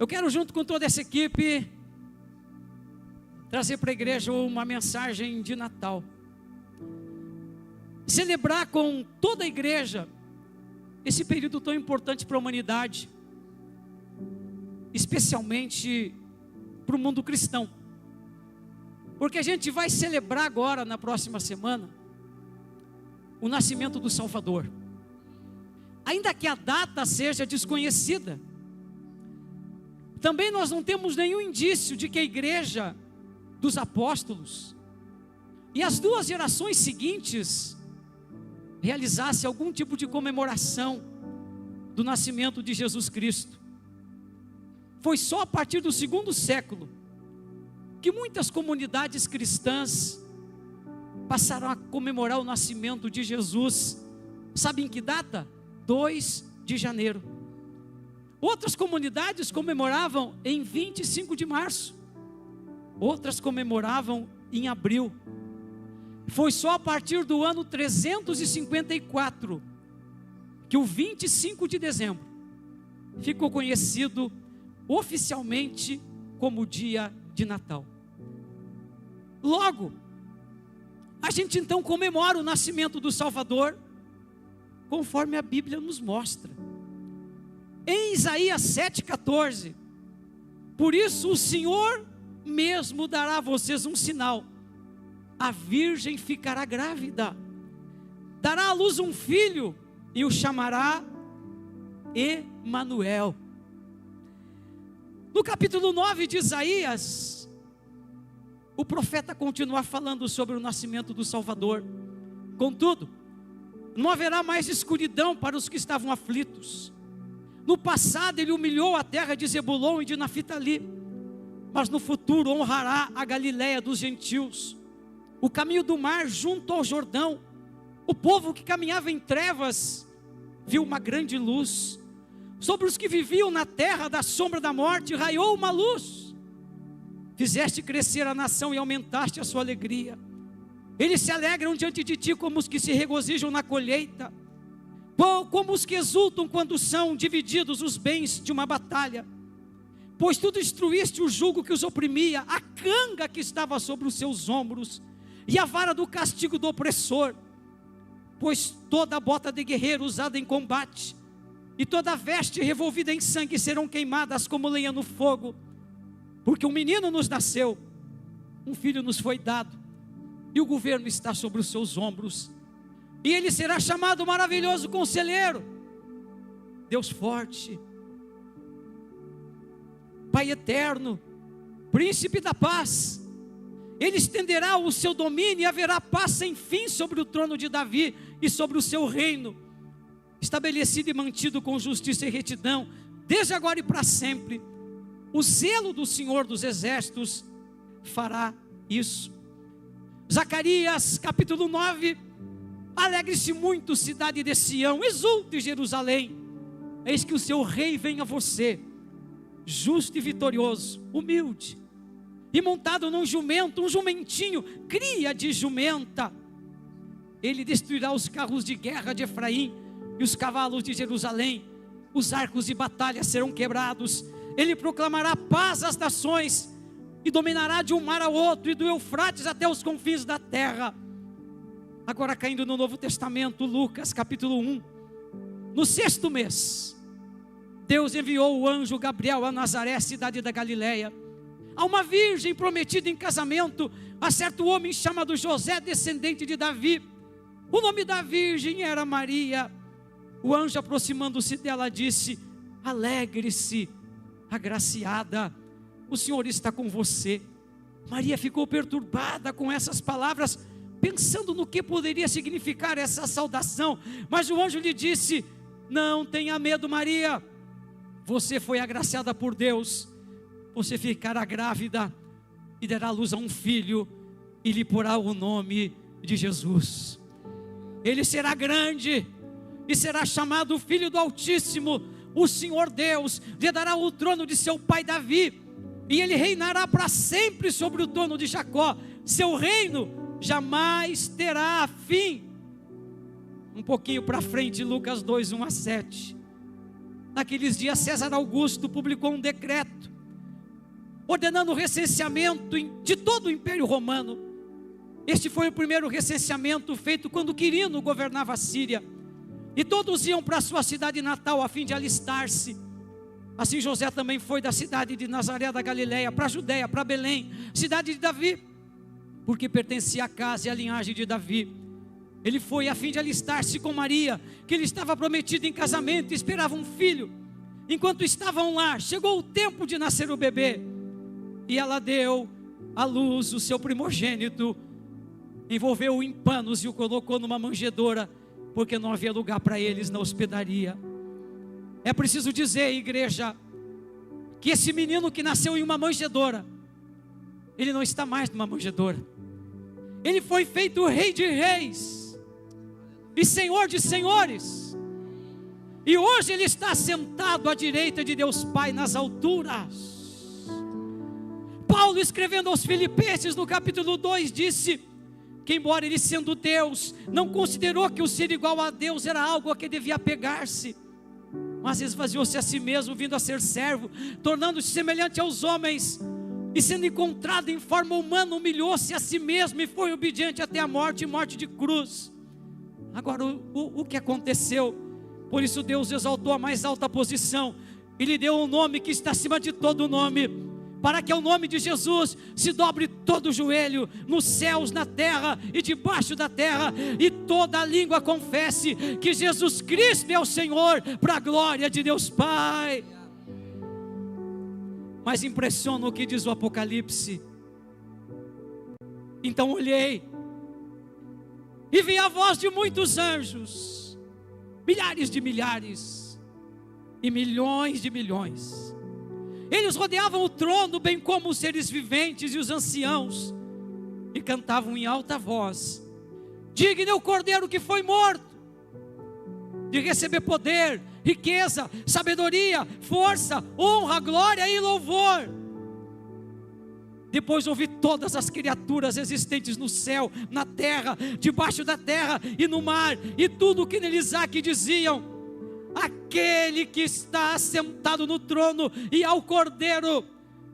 Eu quero, junto com toda essa equipe, trazer para a igreja uma mensagem de Natal. Celebrar com toda a igreja esse período tão importante para a humanidade, especialmente para o mundo cristão. Porque a gente vai celebrar agora, na próxima semana, o nascimento do Salvador. Ainda que a data seja desconhecida, também nós não temos nenhum indício de que a igreja dos apóstolos e as duas gerações seguintes realizasse algum tipo de comemoração do nascimento de Jesus Cristo. Foi só a partir do segundo século que muitas comunidades cristãs passaram a comemorar o nascimento de Jesus. Sabe em que data? 2 de janeiro. Outras comunidades comemoravam em 25 de março. Outras comemoravam em abril. Foi só a partir do ano 354 que o 25 de dezembro ficou conhecido oficialmente como o dia de Natal. Logo, a gente então comemora o nascimento do Salvador, conforme a Bíblia nos mostra. Em Isaías 7,14, por isso o Senhor mesmo dará a vocês um sinal: a virgem ficará grávida, dará à luz um filho e o chamará Emanuel. No capítulo 9 de Isaías, o profeta continua falando sobre o nascimento do Salvador. Contudo, não haverá mais escuridão para os que estavam aflitos. No passado ele humilhou a terra de Zebulon e de Naftali, mas no futuro honrará a Galileia dos gentios, o caminho do mar junto ao Jordão. O povo que caminhava em trevas viu uma grande luz. Sobre os que viviam na terra da sombra da morte raiou uma luz. Fizeste crescer a nação e aumentaste a sua alegria. Eles se alegram diante de ti como os que se regozijam na colheita, como os que exultam quando são divididos os bens de uma batalha. Pois tu destruíste o jugo que os oprimia, a canga que estava sobre os seus ombros, e a vara do castigo do opressor. Pois toda a bota de guerreiro usada em combate, e toda a veste revolvida em sangue serão queimadas como lenha no fogo. Porque um menino nos nasceu, um filho nos foi dado, e o governo está sobre os seus ombros. E ele será chamado Maravilhoso Conselheiro, Deus Forte, Pai Eterno, Príncipe da Paz. Ele estenderá o seu domínio e haverá paz sem fim sobre o trono de Davi e sobre o seu reino, estabelecido e mantido com justiça e retidão, desde agora e para sempre. O zelo do Senhor dos Exércitos fará isso. Zacarias capítulo 9, alegre-se muito, cidade de Sião, exulte Jerusalém, eis que o seu rei vem a você, justo e vitorioso, humilde, e montado num jumento, um jumentinho, cria de jumenta. Ele destruirá os carros de guerra de Efraim e os cavalos de Jerusalém. Os arcos de batalha serão quebrados. Ele proclamará paz às nações e dominará de um mar ao outro e do Eufrates até os confins da terra. Agora, caindo no Novo Testamento, Lucas capítulo 1, no 6º mês, Deus enviou o anjo Gabriel a Nazaré, cidade da Galileia, a uma virgem prometida em casamento a certo homem chamado José, descendente de Davi. O nome da virgem era Maria. O anjo, aproximando-se dela, disse: alegre-se, agraciada, o Senhor está com você. Maria ficou perturbada com essas palavras, pensando no que poderia significar essa saudação. Mas o anjo lhe disse: não tenha medo, Maria, você foi agraciada por Deus. Você ficará grávida e dará à luz a um filho, e lhe porá o nome de Jesus. Ele será grande e será chamado Filho do Altíssimo. O Senhor Deus lhe dará o trono de seu pai Davi, e ele reinará para sempre sobre o trono de Jacó. Seu reino jamais terá fim. Um pouquinho para frente, Lucas 2, 1 a 7. naqueles dias César Augusto publicou um decreto ordenando o recenseamento de todo o Império Romano. Este foi o primeiro recenseamento feito quando Quirino governava a Síria, e todos iam para a sua cidade natal a fim de alistar-se. Assim José também foi da cidade de Nazaré da Galileia para a Judéia, para Belém, cidade de Davi, porque pertencia à casa e à linhagem de Davi. Ele foi a fim de alistar-se com Maria, que lhe estava prometida em casamento e esperava um filho. Enquanto estavam lá, chegou o tempo de nascer o bebê, e ela deu à luz o seu primogênito, envolveu-o em panos e o colocou numa manjedoura, porque não havia lugar para eles na hospedaria. É preciso dizer, igreja, que esse menino que nasceu em uma manjedoura, ele não está mais numa manjedoura. Ele foi feito Rei de Reis e Senhor de Senhores, e hoje ele está sentado à direita de Deus Pai nas alturas. Paulo, escrevendo aos Filipenses no capítulo 2, disse que embora ele sendo Deus, não considerou que o ser igual a Deus era algo a que devia apegar-se, mas esvaziou-se a si mesmo, vindo a ser servo, tornando-se semelhante aos homens, e sendo encontrado em forma humana, humilhou-se a si mesmo e foi obediente até a morte, e morte de cruz. Agora o que aconteceu? Por isso Deus exaltou a mais alta posição e lhe deu um nome que está acima de todo nome, para que ao nome de Jesus se dobre todo o joelho, nos céus, na terra e debaixo da terra, e toda a língua confesse que Jesus Cristo é o Senhor, para a glória de Deus Pai. Mas impressiona o que diz o Apocalipse. Então olhei e vi a voz de muitos anjos, milhares de milhares e milhões de milhões. Eles rodeavam o trono, bem como os seres viventes e os anciãos, e cantavam em alta voz: digno é o Cordeiro que foi morto, de receber poder, riqueza, sabedoria, força, honra, glória e louvor. Depois ouvi todas as criaturas existentes no céu, na terra, debaixo da terra e no mar, e tudo o que neles há, que diziam: aquele que está sentado no trono e ao Cordeiro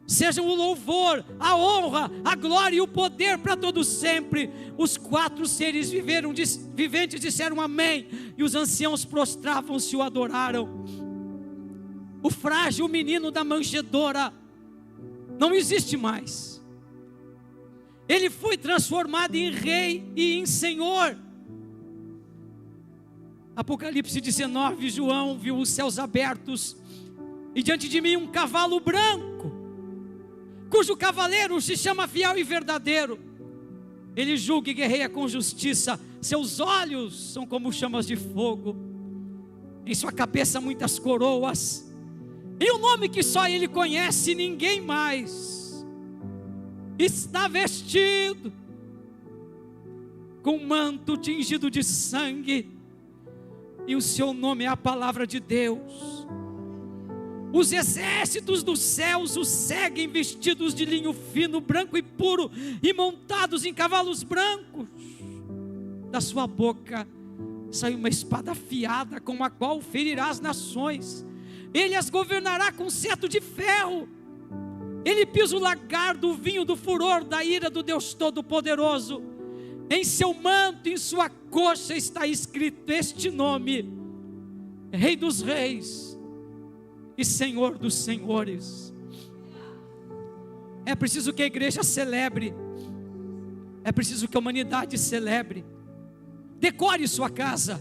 sejam o louvor, a honra, a glória e o poder para todos sempre. Os quatro seres viventes disseram amém, e os anciãos prostravam-se e o adoraram. O frágil menino da manjedoura não existe mais. Ele foi transformado em rei e em senhor. Apocalipse 19, João viu os céus abertos, e diante de mim um cavalo branco, cujo cavaleiro se chama Fiel e Verdadeiro. Ele julga e guerreia com justiça, seus olhos são como chamas de fogo, em sua cabeça muitas coroas, e um nome que só ele conhece, ninguém mais. Está vestido com um manto tingido de sangue, e o seu nome é a palavra de Deus. Os exércitos dos céus o seguem, vestidos de linho fino, branco e puro, e montados em cavalos brancos. Da sua boca sai uma espada afiada, com a qual ferirá as nações. Ele as governará com cetro de ferro. Ele pisa o lagar do vinho do furor da ira do Deus Todo-Poderoso. Em seu manto, em sua coxa está escrito este nome: Rei dos Reis e Senhor dos Senhores. É preciso que a igreja celebre, é preciso que a humanidade celebre. Decore sua casa,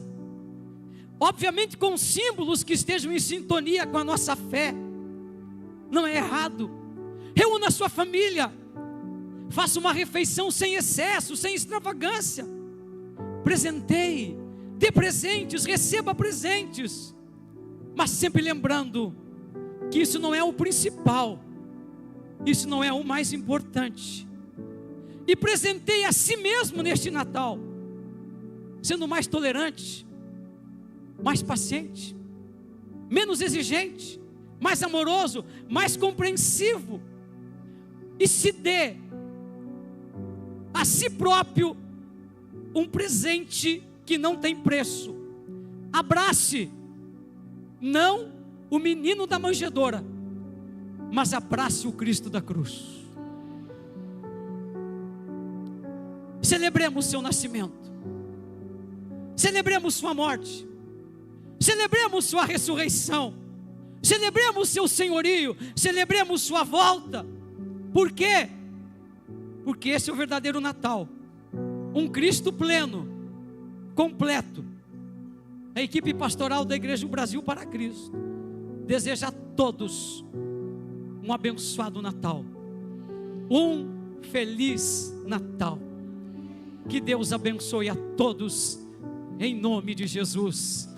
obviamente com símbolos que estejam em sintonia com a nossa fé. Não é errado. Reúna a sua família, faça uma refeição sem excesso, sem extravagância. Presenteie, dê presentes, receba presentes, mas sempre lembrando que isso não é o principal, isso não é o mais importante. E presenteie a si mesmo neste Natal, sendo mais tolerante, mais paciente, menos exigente, mais amoroso, mais compreensivo. E se dê a si próprio um presente que não tem preço. Abrace, não o menino da manjedoura, mas abrace o Cristo da cruz. Celebremos seu nascimento, celebremos sua morte, celebremos sua ressurreição, celebremos seu senhorio, celebremos sua volta. Por quê? Porque esse é o verdadeiro Natal, um Cristo pleno, completo. A equipe pastoral da Igreja do Brasil para Cristo deseja a todos um abençoado Natal, um feliz Natal. Que Deus abençoe a todos, em nome de Jesus.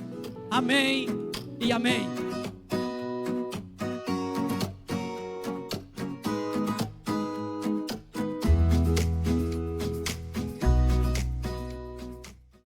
Amém e amém.